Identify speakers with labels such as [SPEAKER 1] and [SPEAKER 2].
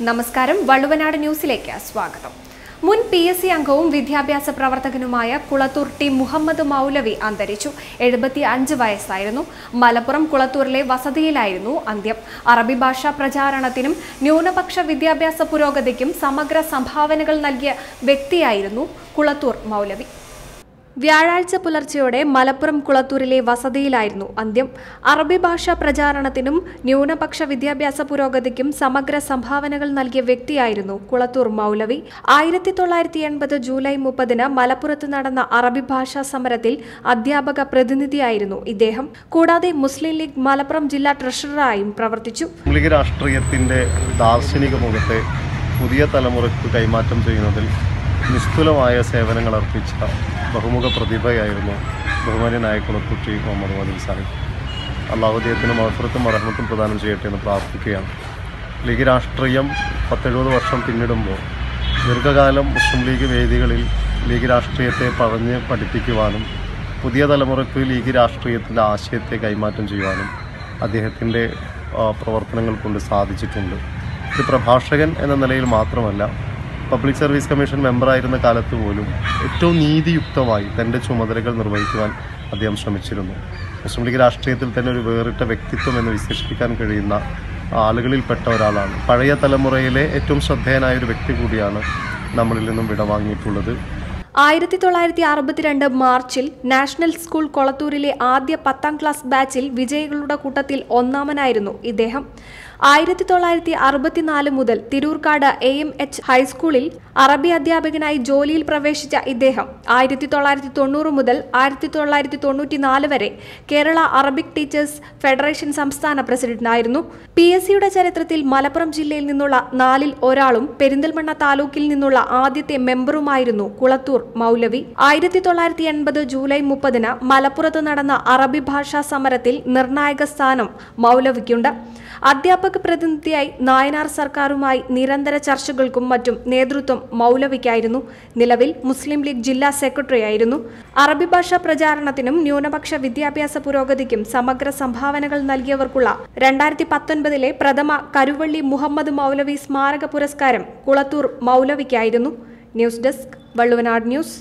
[SPEAKER 1] നമസ്കാരം വള്ളുവനാട് ന്യൂസിലേക്ക് സ്വാഗതം. മുൻ PSC അംഗവും വിദ്യാഭ്യാസ പ്രവർത്തകനുമായ കുളത്തൂർ ടി മുഹമ്മദ് മൗലവി അന്തരിച്ചു. 75 വയസ്സായിരുന്നു. മലപ്പുറം കുളത്തൂരിലെ വസതിയിലായിരുന്നു അന്ത്യം. അറബി ഭാഷാ പ്രചാരണത്തിനും ന്യൂനപക്ഷ വിദ്യാഭ്യാസ പുരോഗതിക്കും സമഗ്ര സംഭാവനകൾ നൽകിയ വ്യക്തിയായിരുന്നു കുളത്തൂർ മൗലവി. വ്യാഴാഴ്ച പുലർച്ചെയോടെ മലപ്പുറം കുളത്തൂരിലെ വസതിയിലായിരുന്നു അന്ത്യം. അറബി ഭാഷാ പ്രചാരണത്തിനും ന്യൂനപക്ഷ വിദ്യാഭ്യാസ പുരോഗതിക്കും സമഗ്ര സംഭാവനകൾ നൽകിയ വ്യക്തിയായിരുന്നു കുളത്തൂർ മൗലവി. 1980 ജൂലൈ 30 മലപ്പുറത്ത് നടന്ന അറബി ഭാഷാ സമരത്തിൽ അധ്യാപക പ്രതിനിധിയായിരുന്നു ഇദ്ദേഹം. കൂടാതെ മുസ്ലിം ലീഗ് മലപ്പുറം ജില്ലാ ട്രഷററായും പ്രവർത്തിച്ചു.
[SPEAKER 2] രാഷ്ട്രീയത്തിന്റെ ദാർശനിക മുഖത്തെ പുതിയ തലമുറയ്ക്ക് കൈമാറ്റം ചെയ്യുന്നതിൽ നിസ്തുലമായ സേവനങ്ങൾ അർപ്പിച്ച ബഹുമുഖ പ്രതിഭയായിരുന്നു ബഹുമാന്യനായ കുളത്തൂർ ടി മുഹമ്മദ് മൗലവി സാഹിബ്. അള്ളാഹു അദ്ദേഹത്തിന് മഗ്ഫിറത്തും റഹ്മത്തും പ്രദാനം ചെയ്യട്ടെ എന്ന് പ്രാർത്ഥിക്കുകയാണ്. ലീഗ് രാഷ്ട്രീയം 70 വർഷം പിന്നിടുമ്പോൾ ദീർഘകാലം മുസ്ലിം ലീഗ് വേദികളിൽ ലീഗ് രാഷ്ട്രീയത്തെ പറഞ്ഞ് പഠിപ്പിക്കുവാനും പുതിയ തലമുറയ്ക്ക് ലീഗ് രാഷ്ട്രീയത്തിൻ്റെ ആശയത്തെ കൈമാറ്റം ചെയ്യുവാനും അദ്ദേഹത്തിൻ്റെ പ്രവർത്തനങ്ങൾ കൊണ്ട് സാധിച്ചിട്ടുണ്ട്. ഒരു പ്രഭാഷകൻ എന്ന നിലയിൽ മാത്രമല്ല, പബ്ലിക് സർവീസ് കമ്മീഷൻ മെമ്പറായിരുന്ന കാലത്ത് പോലും ഏറ്റവും നീതിയുക്തമായി തൻ്റെ ചുമതലകൾ നിർവഹിക്കുവാൻ അദ്ദേഹം ശ്രമിച്ചിരുന്നു. മുസ്ലിം ലീഗ് രാഷ്ട്രീയത്തിൽ തന്നെ ഒരു വേറിട്ട വ്യക്തിത്വം എന്ന് വിശേഷിപ്പിക്കാൻ കഴിയുന്ന ആളുകളിൽപ്പെട്ട ഒരാളാണ്. പഴയ തലമുറയിലെ ഏറ്റവും ശ്രദ്ധേയനായ ഒരു വ്യക്തി കൂടിയാണ് നമ്മളിൽ നിന്നും വിടവാങ്ങിയിട്ടുള്ളത്.
[SPEAKER 1] 1962 മാർച്ചിൽ നാഷണൽ സ്കൂൾ കൊളത്തൂരിലെ ആദ്യ 10ാം ക്ലാസ് ബാച്ചിൽ വിജയികളുടെ കൂട്ടത്തിൽ ഒന്നാമനായിരുന്നു ഇദ്ദേഹം. 1964 മുതൽ തിരൂർക്കാട് AMH ഹൈസ്കൂളിൽ അറബി അധ്യാപകനായി ജോലിയിൽ പ്രവേശിച്ച ഇദ്ദേഹം 1990 മുതൽ 1994 വരെ കേരള അറബിക് ടീച്ചേഴ്സ് ഫെഡറേഷൻ സംസ്ഥാന പ്രസിഡന്റായിരുന്നു. PSCയുടെ ചരിത്രത്തിൽ മലപ്പുറം ജില്ലയിൽ നിന്നുള്ള 4-ൽ ഒരാളും പെരിന്തൽമണ്ണ താലൂക്കിൽ നിന്നുള്ള ആദ്യത്തെ മെമ്പറുമായിരുന്നു കുളത്തൂർ മൗലവി. 1980 ജൂലൈ 30 മലപ്പുറത്ത് നടന്ന അറബി ഭാഷാ സമരത്തിൽ നിർണായക സ്ഥാനം മൗലവിക്കുണ്ട്. അധ്യാപക പ്രതിനിധിയായി നായനാർ സർക്കാരുമായി നിരന്തര ചർച്ചകൾക്കും മറ്റും നേതൃത്വം മൗലവിക്കായിരുന്നു. നിലവിൽ മുസ്ലിം ലീഗ് ജില്ലാ സെക്രട്ടറിയായിരുന്നു. അറബി ഭാഷാ പ്രചാരണത്തിനും ന്യൂനപക്ഷ വിദ്യാഭ്യാസ പുരോഗതിക്കും സമഗ്ര സംഭാവനകൾ നൽകിയവർക്കുള്ള 2019 പ്രഥമ കരുവള്ളി മുഹമ്മദ് മൗലവി സ്മാരക പുരസ്കാരം കുളത്തൂർ മൗലവിക്കായിരുന്നു. News desk Valluvanad news.